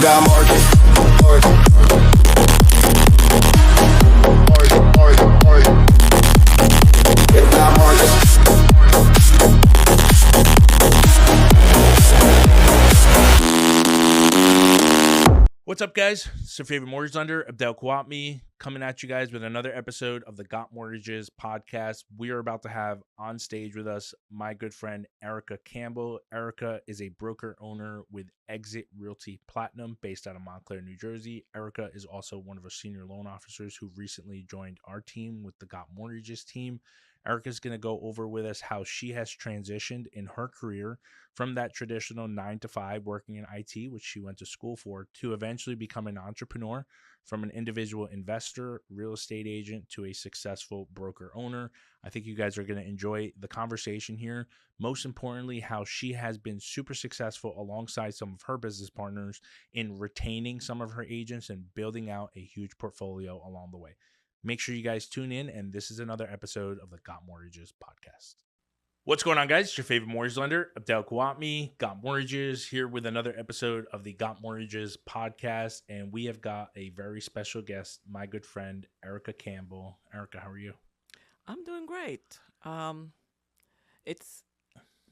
still got market. If not market. What's up, guys? It's your favorite mortgage lender, Abdel Khawatmi, coming at you guys with another episode of the Got Mortgages podcast. We are about to have on stage with us my good friend, Erica Campbell. Erica is a broker owner with Exit Realty Platinum based out of Montclair, New Jersey. Erica is also one of our senior loan officers who recently joined our team with the Got Mortgages team. Erica's going to go over with us how she has transitioned in her career from that traditional 9 to 5 working in IT, which she went to school for, to eventually become an entrepreneur, from an individual investor, real estate agent, to a successful broker owner. I think you guys are going to enjoy the conversation here. Most importantly, how she has been super successful alongside some of her business partners in retaining some of her agents and building out a huge portfolio along the way. Make sure you guys tune in, and this is another episode of the Got Mortgages podcast. What's going on, guys? It's your favorite mortgage lender, Abdel Khawatmi, Got Mortgages, here with another episode of the Got Mortgages podcast, and we have got a very special guest, my good friend, Erica Campbell. Erica, how are you? I'm doing great. It's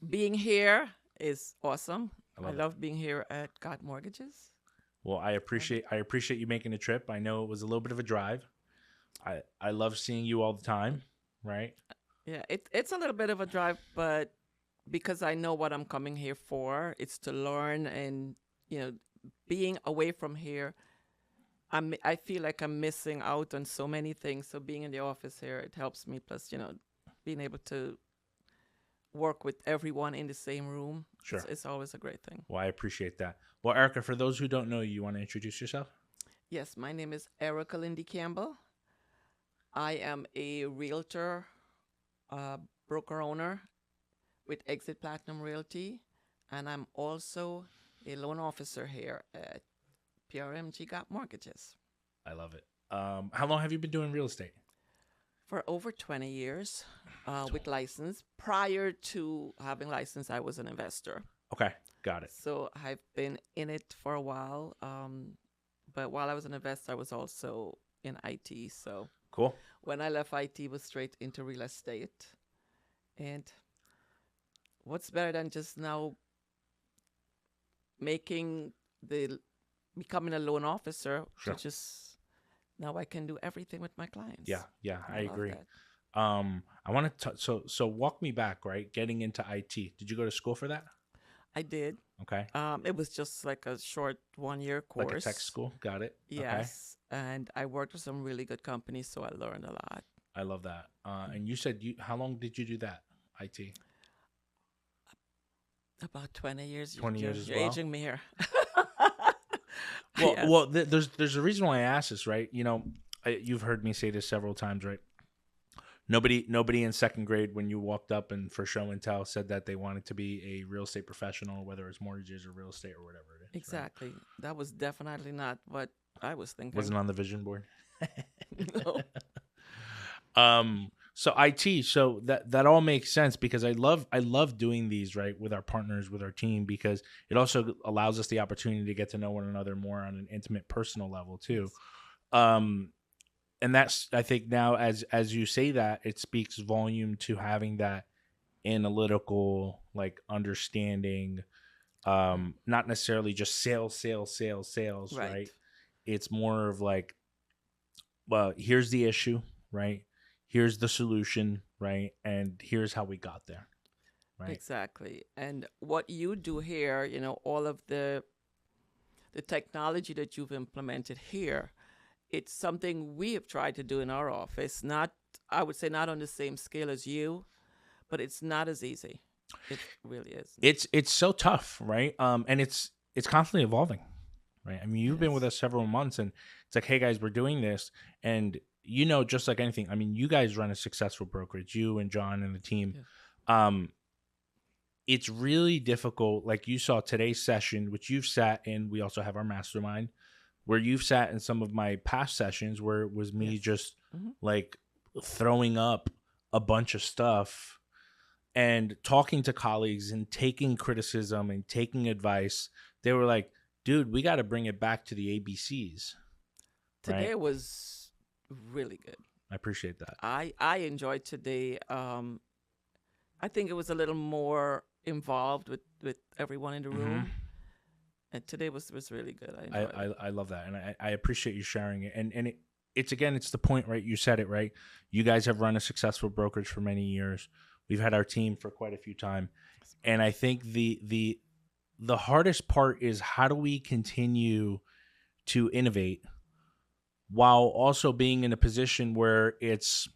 being here is awesome. I love being here at Got Mortgages. Well, I appreciate you making the trip. I know it was a little bit of a drive. I love seeing you all the time, right? Yeah, it's a little bit of a drive, but because I know what I'm coming here for, it's to learn, and being away from here, I feel like I'm missing out on so many things. So being in the office here, it helps me. Plus, being able to work with everyone in the same room, sure, it's always a great thing. Well, I appreciate that. Well, Erica, for those who don't know you want to introduce yourself? Yes, my name is Erica Lindy Campbell. I am a realtor, broker owner with Exit Platinum Realty, and I'm also a loan officer here at PRMG Got Mortgages. I love it. How long have you been doing real estate? For over 20 years with license. Prior to having license, I was an investor. Okay, got it. So I've been in it for a while, but while I was an investor, I was also in IT. So cool. When I left IT, it was straight into real estate. And what's better than just now becoming a loan officer? Sure. Now I can do everything with my clients. Yeah, I agree. That. I want to so walk me back, right? Getting into IT. Did you go to school for that? I did. Okay. It was just like a short 1-year course. Like a tech school. Got it. Yes. Okay. And I worked with some really good companies, so I learned a lot. I love that. And you said how long did you do that, IT? About 20 years. 20 years as well? You're aging me here. Well, yes. well, there's a reason why I asked this, right? You've heard me say this several times, right? Nobody in second grade when you walked up and for show and tell said that they wanted to be a real estate professional, whether it's mortgages or real estate or whatever it is. Exactly. Right? That was definitely not what I was thinking. Wasn't on the vision board. No. So IT, so that all makes sense because I love doing these, right, with our partners, with our team, because it also allows us the opportunity to get to know one another more on an intimate, personal level too. And that's, I think now as you say that, it speaks volume to having that analytical, like, understanding, not necessarily just sales, right? It's more of like, well, here's the issue, right? Here's the solution, right? And here's how we got there, right? Exactly. And what you do here, all of the technology that you've implemented here, it's something we have tried to do in our office. I would say not on the same scale as you, but it's not as easy. It really is. It's so tough, right? And it's constantly evolving, right? I mean, you've been with us several months, and it's like, hey guys, we're doing this, and just like anything, I mean, you guys run a successful brokerage, you and John and the team. Yeah. It's really difficult. Like you saw today's session, which you've sat in. We also have our mastermind, where you've sat in some of my past sessions where it was me just like throwing up a bunch of stuff and talking to colleagues and taking criticism and taking advice. They were like, dude, we got to bring it back to the ABCs. Today right? was really good. I appreciate that. I enjoyed today. I think it was a little more involved with everyone in the room, and today was really good. I enjoyed it. I love that, and I appreciate you sharing it. And it's the point, right? You said it, right? You guys have run a successful brokerage for many years. We've had our team for quite a few time, and I think the hardest part is how do we continue to innovate while also being in a position where it's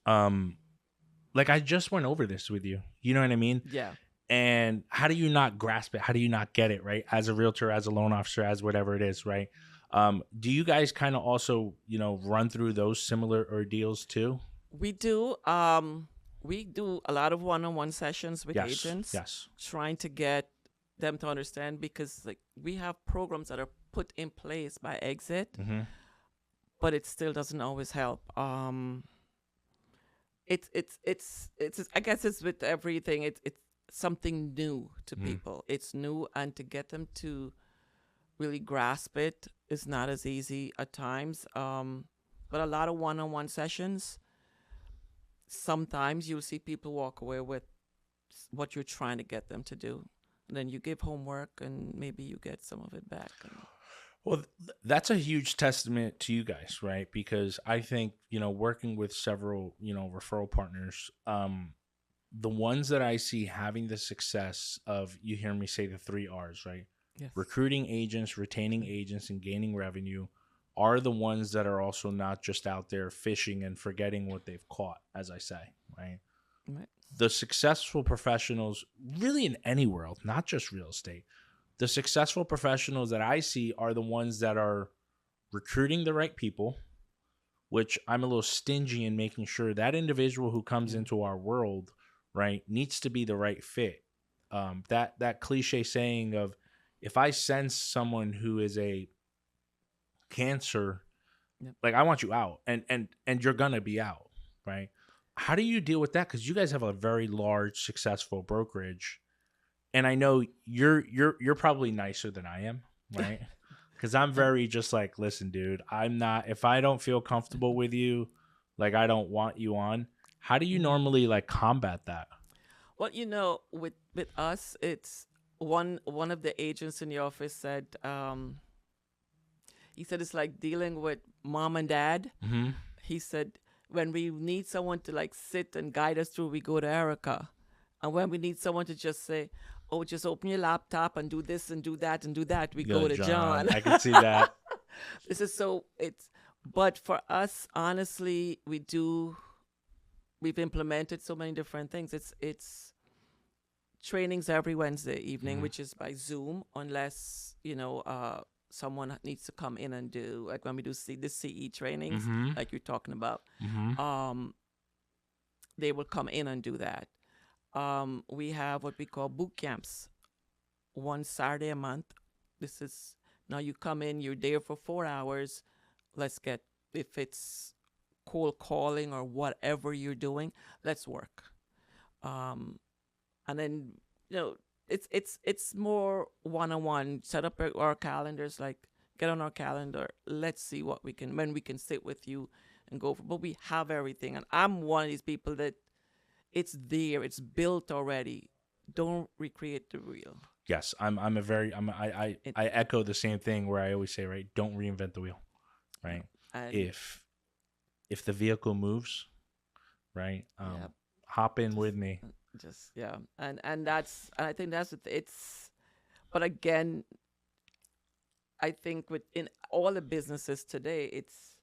like I just went over this with you. You know what I mean? Yeah. And how do you not grasp it? How do you not get it, right? As a realtor, as a loan officer, as whatever it is, right? Do you guys kind of also, run through those similar ordeals too? We do. We do a lot of one-on-one sessions with agents, Yes. trying to get them to understand, because like we have programs that are put in place by Exit, but it still doesn't always help. It's I guess it's with everything. It's something new to people. It's new, and to get them to really grasp it is not as easy at times. But a lot of one-on-one sessions, sometimes you'll see people walk away with what you're trying to get them to do. And then you give homework, and maybe you get some of it back. Well, that's a huge testament to you guys, right? Because I think, working with several, referral partners, the ones that I see having the success of, you hear me say the 3 R's, right? Yes. Recruiting agents, retaining agents, and gaining revenue are the ones that are also not just out there fishing and forgetting what they've caught, as I say, right? Right. The successful professionals, really in any world, not just real estate, the successful professionals that I see are the ones that are recruiting the right people, which I'm a little stingy in making sure that individual who comes into our world, right, needs to be the right fit. That cliche saying of, if I sense someone who is a Cancer, like, I want you out, and you're gonna be out, right? How do you deal with that? Because you guys have a very large, successful brokerage, and I know you're probably nicer than I am, right? Because I'm very just like, listen, dude, I'm not. If I don't feel comfortable with you, like, I don't want you on. How do you normally like combat that? Well, with us, it's one of the agents in the office said, he said it's like dealing with mom and dad. He said, when we need someone to like sit and guide us through, we go to Erica. And when we need someone to just say, oh, just open your laptop and do this and do that and do that, we go to John. I can see that. This is but for us, honestly, we've implemented so many different things. It's trainings every Wednesday evening, which is by Zoom, unless, someone needs to come in and do, like when we do the CE trainings, like you're talking about, they will come in and do that. We have what we call boot camps, one Saturday a month. This is, now you come in, you're there for 4 hours. If it's cold calling or whatever you're doing, let's work. And then, it's more one-on-one. Set up our calendars, like get on our calendar. Let's see when we can sit with you and go for. But we have everything, and I'm one of these people that it's there, it's built already. Don't recreate the wheel. Yes, I echo the same thing where I always say, right, don't reinvent the wheel, right? If the vehicle moves, right, hop in with me. And I think it's. But again, I think within all the businesses today, it's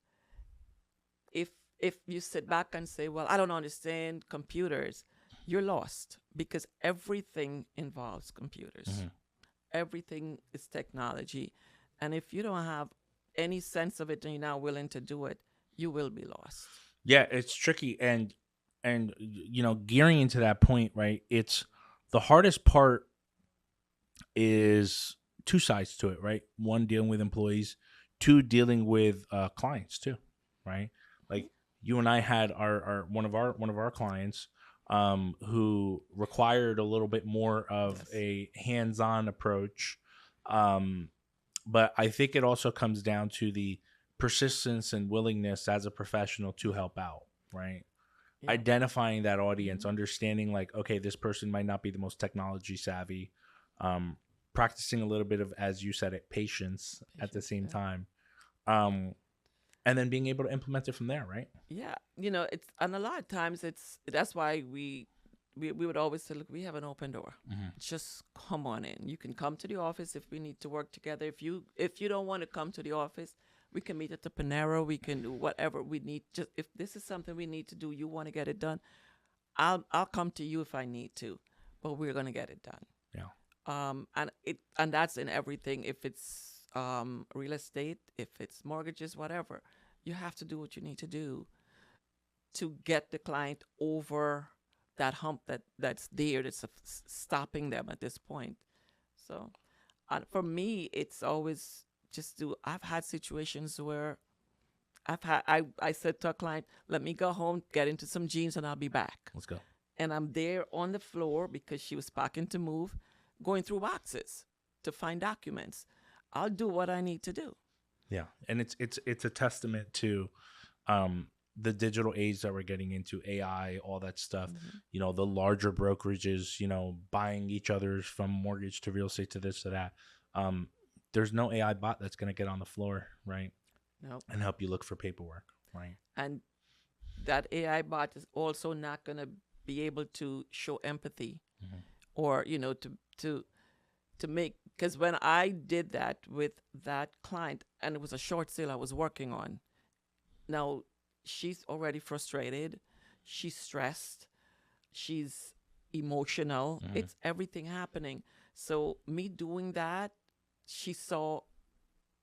if you sit back and say, well, I don't understand computers, you're lost, because everything involves computers. Everything is technology. And if you don't have any sense of it and you're not willing to do it, you will be lost. Yeah, it's tricky. And gearing into that point, right, it's the hardest part is 2 sides to it, right? 1, dealing with employees, 2, dealing with clients too, right? Like, you and I had our one of our clients who required a little bit more of a hands-on approach, But I think it also comes down to the persistence and willingness as a professional to help out, right? Yeah. Identifying that audience, understanding like, okay, this person might not be the most technology savvy, um, practicing a little bit of, as you said it, patience at the same Yeah. time, um, and then being able to implement it from there, right? Yeah, it's and a lot of times that's why we would always say, look, we have an open door. Just come on in. You can come to the office if we need to work together. If you don't want to come to the office, we can meet at the Panera. We can do whatever we need. Just if this is something we need to do, you want to get it done, I'll come to you if I need to, but we're gonna get it done. Yeah. And that's in everything. If it's real estate, if it's mortgages, whatever, you have to do what you need to do to get the client over that hump that's there, that's stopping them at this point. So, for me, it's always I've had situations where I said to a client, let me go home, get into some jeans, and I'll be back. Let's go. And I'm there on the floor because she was packing to move, going through boxes to find documents. I'll do what I need to do. Yeah, and it's a testament to the digital age that we're getting into, AI, all that stuff. The larger brokerages, buying each other's from mortgage to real estate to this to that. There's no AI bot that's going to get on the floor, right? No. And help you look for paperwork, right? And that AI bot is also not going to be able to show empathy or, to make, because when I did that with that client, and it was a short sale I was working on, now she's already frustrated, she's stressed, she's emotional, it's everything happening. So me doing that, she saw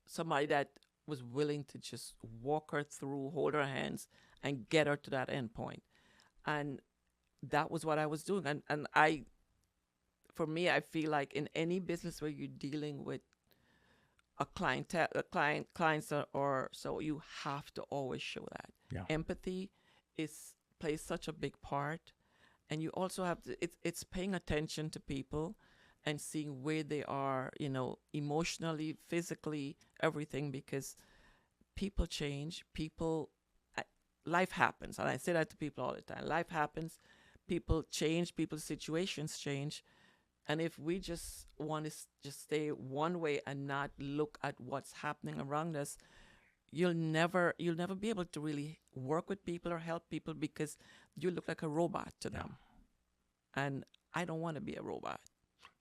somebody that was willing to just walk her through, hold her hands, and get her to that end point. And that was what I was doing. And for me, I feel like in any business where you're dealing with clients or so, you have to always show that. Yeah. Empathy plays such a big part, and you also have to, it's paying attention to people and seeing where they are, emotionally, physically, everything, because people change, life happens. And I say that to people all the time. Life happens, people change, people's situations change. And if we just want to just stay one way and not look at what's happening around us, you'll never be able to really work with people or help people, because you look like a robot to them. And I don't want to be a robot.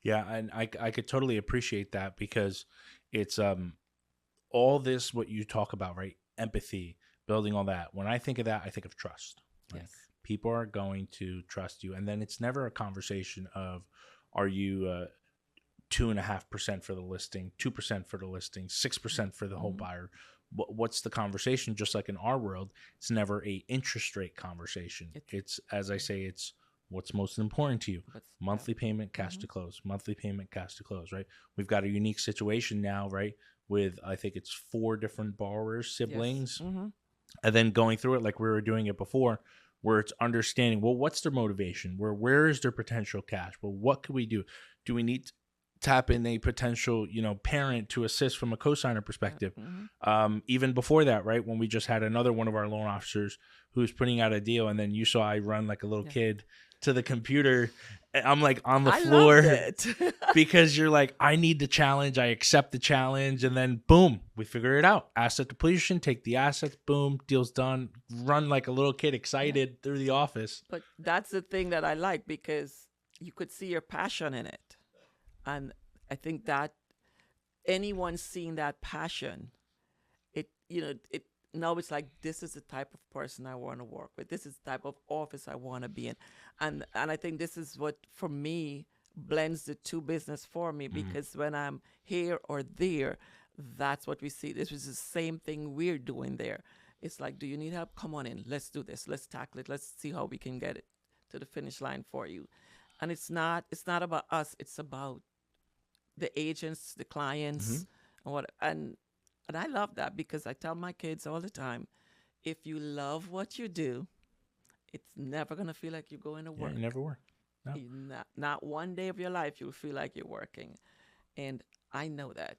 Yeah, and I could totally appreciate that, because it's all this what you talk about, right? Empathy, building all that. When I think of that, I think of trust. Right? Yes. People are going to trust you, and then it's never a conversation of, are you 2.5% for the listing, 2% for the listing, 6% for the home buyer? What's the conversation? Just like in our world, it's never a interest rate conversation. It's as I say, it's what's most important to you. Monthly payment, cash to close. Monthly payment, cash to close, right? We've got a unique situation now, right? With, I think it's 4 different borrowers, siblings. Yes. And then going through it like we were doing it before, where it's understanding, well, what's their motivation? Where is their potential cash? Well, what could we do? Do we need to tap in a potential, parent to assist from a cosigner perspective? Even before that, right? When we just had another one of our loan officers who was putting out a deal, and then you saw I run like a little kid to the computer. I'm like on the floor because you're like, I need the challenge. I accept the challenge. And then boom, we figure it out. Asset depletion, take the assets, boom, deal's done. Run like a little kid excited through the office. But that's the thing that I like, because you could see your passion in it. And I think that anyone seeing that passion, now it's like, this is the type of person I want to work with. This is the type of office I want to be in. And I think this is what, for me, blends the two business for me, because when I'm here or there, that's what we see. This is the same thing we're doing there. It's like, do you need help? Come on in. Let's do this. Let's tackle it. Let's see how we can get it to the finish line for you. And it's not about us. It's about the agents, the clients, and I love that, because I tell my kids all the time, if you love what you do, it's never going to feel like you're going to work. You never work. No. Not one day of your life you'll feel like you're working. And I know that.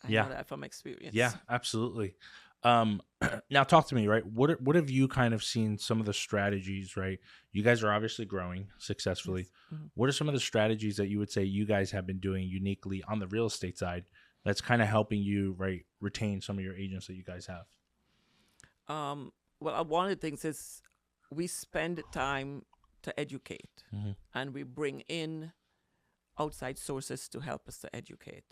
I Yeah. know that from experience. Yeah, absolutely. Now talk to me, right? What have you kind of seen some of the strategies, right? You guys are obviously growing successfully. Yes. Mhm. What are some of the strategies that you would say you guys have been doing uniquely on the real estate side that's kind of helping you, right, retain some of your agents that you guys have? Well, one of the things is we spend time to educate, Mhm. and we bring in outside sources to help us to educate.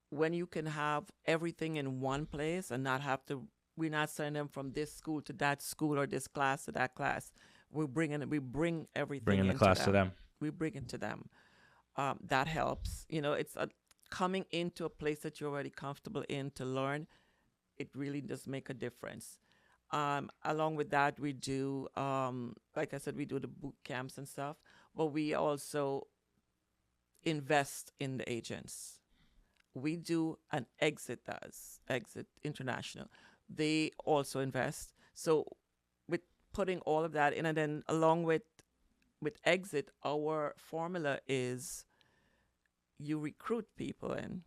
When you can have everything in one place and not have to, we're not sending them from this school to that school or this class to that class. We bring everything Bringing the into class to them. them. We bring it to them. That helps. It's coming into a place that you're already comfortable in to learn. It really does make a difference. Along with that, we do, like I said, we do the boot camps and stuff, but we also invest in the agents. We do, and Exit International. They also invest. So with putting all of that in, and then along with Exit, our formula is you recruit people in.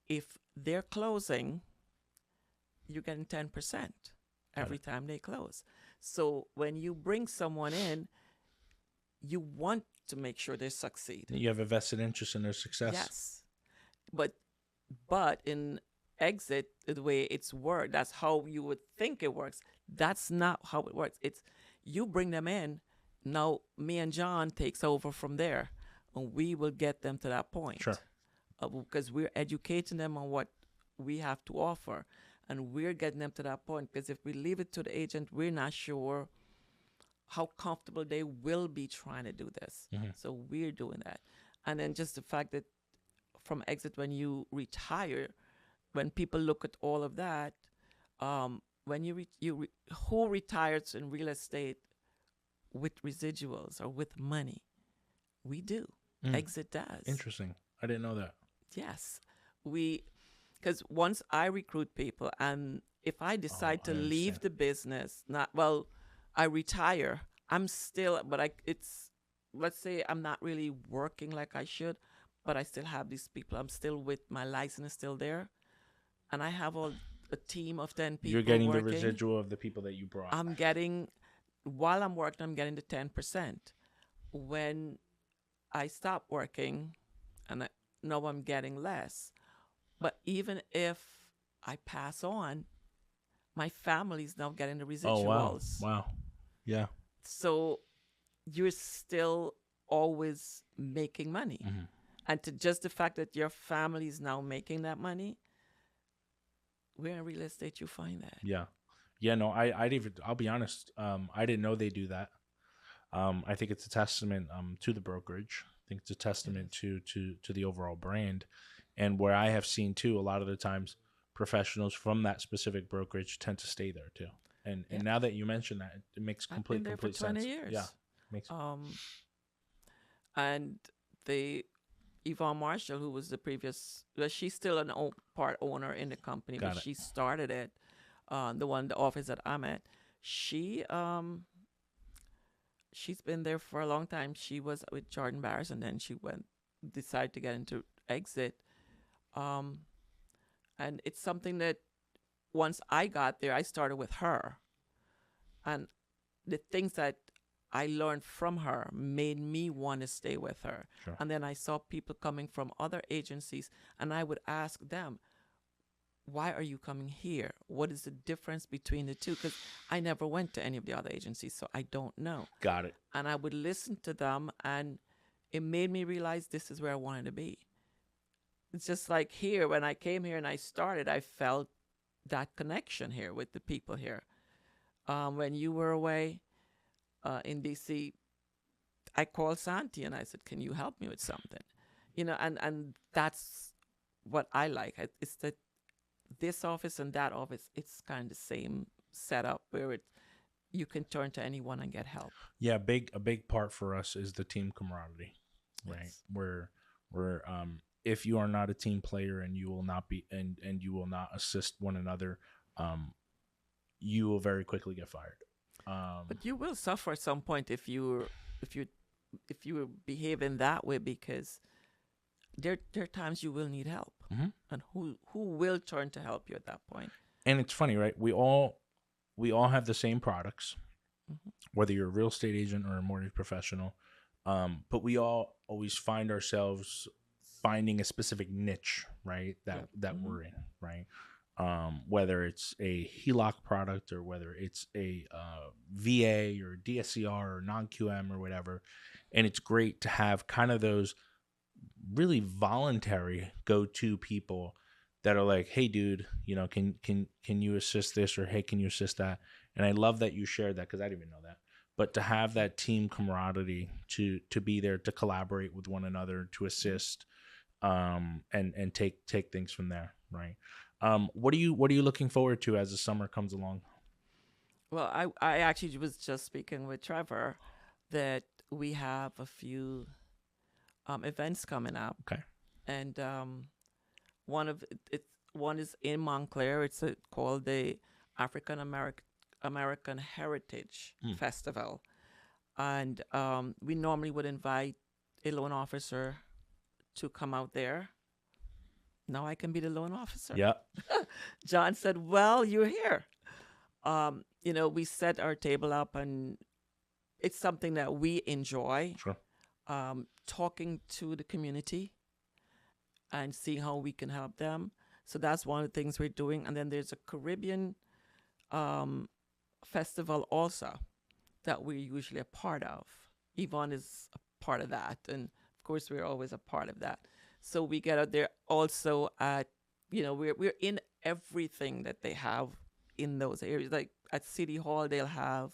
If they're closing, you're getting 10% every time they close. So when you bring someone in, you want to make sure they succeed. You have a vested interest in their success. Yes. But in Exit, the way it's worked, that's how you would think it works. That's not how it works. It's you bring them in. Now me and John takes over from there, and we will get them to that point. Sure. Because we're educating them on what we have to offer, and we're getting them to that point. Because if we leave it to the agent, we're not sure how comfortable they will be trying to do this. Mm-hmm. So we're doing that. And then just the fact that from Exit, when you retire, when people look at all of that, when who retires in real estate with residuals or with money? We do. Exit does. Interesting. I didn't know that. Yes. Because once I recruit people, and if I decide to leave the business, I retire, I'm still, let's say I'm not really working like I should, but I still have these people. I'm still with my license is still there, and I have a team of 10 people. You're getting working. the residual of the people that you brought. While I'm working, I'm getting the 10%. When I stop working, and now I'm getting less. But even if I pass on, my family's now getting the residuals. Oh, wow. Yeah. So you're still always making money. Mm-hmm. And to just the fact that your family is now making that money, where in real estate you find that? Yeah. Yeah, no, I'll be honest. I didn't know they do that. I think it's a testament to the brokerage. I think it's a testament to the overall brand. And where I have seen too, a lot of the times professionals from that specific brokerage tend to stay there too. And now that you mention that, it makes complete for 20 sense. years. Yeah. Makes and Yvonne Marshall, who was the previous, she's still an part owner in the company, but she started it. The office that I'm at, she's been there for a long time. She was with Jordan Barris, and then she decided to get into Exit. And it's something that once I got there, I started with her. And the things that I learned from her made me want to stay with her. Sure. And then I saw people coming from other agencies, and I would ask them, why are you coming here? What is the difference between the two? Because I never went to any of the other agencies, so I don't know. Got it. And I would listen to them, and it made me realize this is where I wanted to be. It's just like here, when I came here and I started, I felt that connection here with the people here. When you were away in DC, I called Santi and I said, can you help me with something? And that's what I like. It's that this office and that office, it's kind of the same setup where you can turn to anyone and get help. Yeah, a big part for us is the team camaraderie, right? Yes. Where if you are not a team player and you will not be and you will not assist one another, you will very quickly get fired. But you will suffer at some point if you behave in that way, because there are times you will need help, Mm-hmm. and who will turn to help you at that point? And it's funny, right? We all have the same products, Mhm. whether you're a real estate agent or a mortgage professional. But we all always find ourselves finding a specific niche, right? That Yep. that Mhm. we're in, right? Whether it's a HELOC product or whether it's a VA or DSCR or non-QM or whatever. And it's great to have kind of those really voluntary go-to people that are like, hey dude, can you assist this, or hey, can you assist that? And I love that you shared that, because I didn't even know that. But to have that team camaraderie, to be there, to collaborate with one another, to assist, and take things from there, right? What are you looking forward to as the summer comes along? Well, I actually was just speaking with Trevor that we have a few events coming up, Okay. and one is in Montclair. It's called the African American Heritage Mm. Festival, and we normally would invite a loan officer to come out there. Now I can be the loan officer. Yeah. John said, "Well, you're here." We set our table up, and it's something that we enjoy. Sure. Talking to the community and seeing how we can help them. So that's one of the things we're doing. And then there's a Caribbean festival also that we're usually a part of. Yvonne is a part of that. And of course, we're always a part of that. So we get out there also at, we're in everything that they have in those areas. Like at City Hall, they'll have,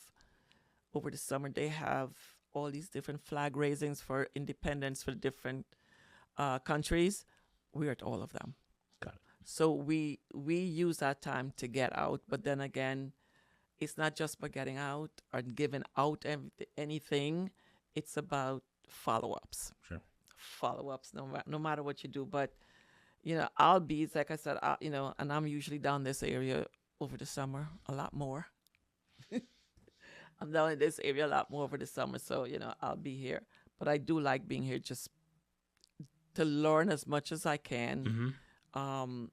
over the summer, they have all these different flag raisings for independence for different countries. We're at all of them. Got it. So we use that time to get out, but then again, it's not just about getting out or giving out anything. It's about follow-ups. Sure. Follow-ups, no matter what you do. But I'll be, like I said, and I'm usually down this area over the summer a lot more. I'm down in this area a lot more over the summer, so I'll be here. But I do like being here just to learn as much as I can. Mm-hmm.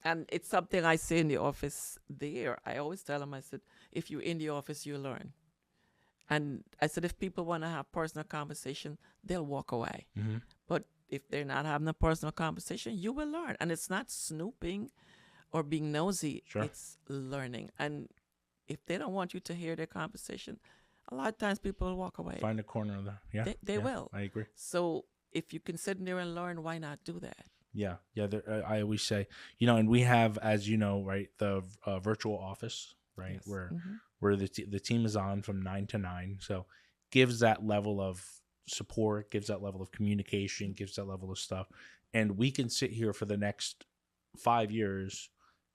And it's something I say in the office there. I always tell them, I said, if you're in the office, you learn. And I said, if people want to have personal conversation, they'll walk away. Mm-hmm. But if they're not having a personal conversation, you will learn. And it's not snooping or being nosy. Sure. It's learning. And if they don't want you to hear their conversation, a lot of times people will walk away. Find a corner of that. Yeah. They will. I agree. So if you can sit in there and learn, why not do that? Yeah. I always say, and we have, as you know, right, the virtual office, right, Yes. where Mhm. where the team is on from 9 to 9, so gives that level of support, gives that level of communication, gives that level of stuff, and we can sit here for the next 5 years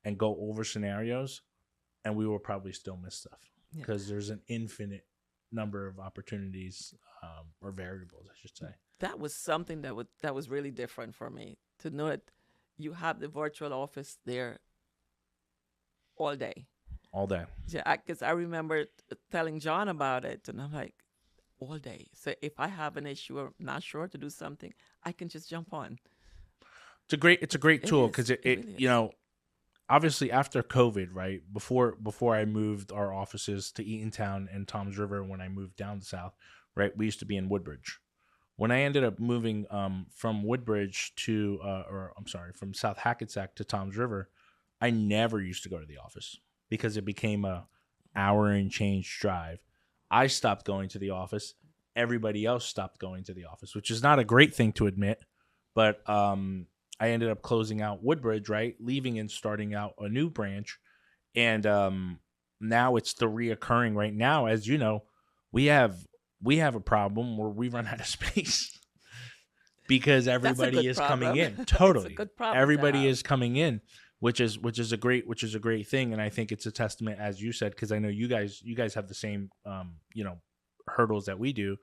and go over scenarios, and we will probably still miss stuff Yeah. because there's an infinite number of opportunities, or variables, I should say. That was something that was really different for me, to know that you have the virtual office there all day. All day. Yeah, because I remember telling John about it, and I'm like, all day. So if I have an issue or not sure to do something, I can just jump on. It's a great It tool, is. because It it really is. obviously after COVID, right, before I moved our offices to Eatontown and Toms River, when I moved down south, right, we used to be in Woodbridge. When I ended up moving from Woodbridge to from South Hackensack to Toms River, I never used to go to the office because it became a hour and change drive. I stopped going to the office. Everybody else stopped going to the office, which is not a great thing to admit, but I ended up closing out Woodbridge, right? Leaving and starting out a new branch. And now it's the reoccurring right now. As you know, we have a problem where we run out of space because everybody good is problem. coming in. It's a Totally. good problem to Everybody have. is coming in, which is a great thing. And I think it's a testament, as you said, because I know you guys have the same hurdles that we do,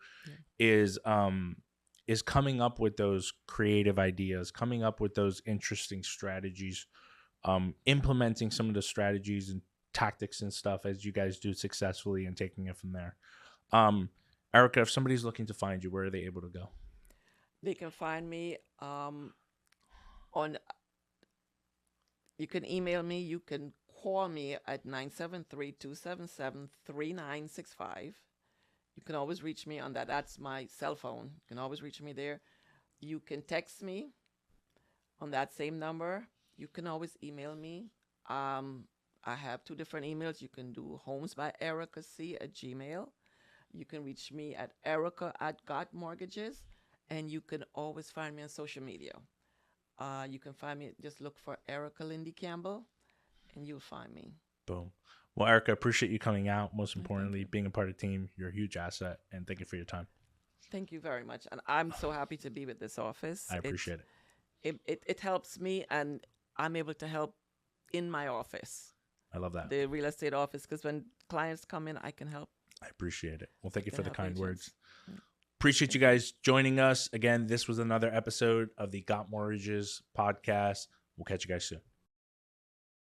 is coming up with those creative ideas, coming up with those interesting strategies, implementing some of the strategies and tactics and stuff as you guys do successfully, and taking it from there. Erica, if somebody's looking to find you, where are they able to go? They can find me on. You can email me. You can call me at 973-277-3965. You can always reach me on that. That's my cell phone. You can always reach me there. You can text me on that same number. You can always email me. I have 2 different emails. You can do homesbyericac@gmail. You can reach me at Erica@GotMortgages, and you can always find me on social media. You can find me, just look for Erica Lindy Campbell, and you'll find me. Boom. Well, Erica, appreciate you coming out. Most importantly, being a part of the team. You're a huge asset, and thank you for your time. Thank you very much. And I'm so happy to be with this office. I appreciate it. It helps me, and I'm able to help in my office, I love that. the real estate office, because when clients come in, I can help. I appreciate it. Well, thank you Can for the help kind agents. words. Appreciate you guys joining us. Again, this was another episode of the Got Mortgages podcast. We'll catch you guys soon.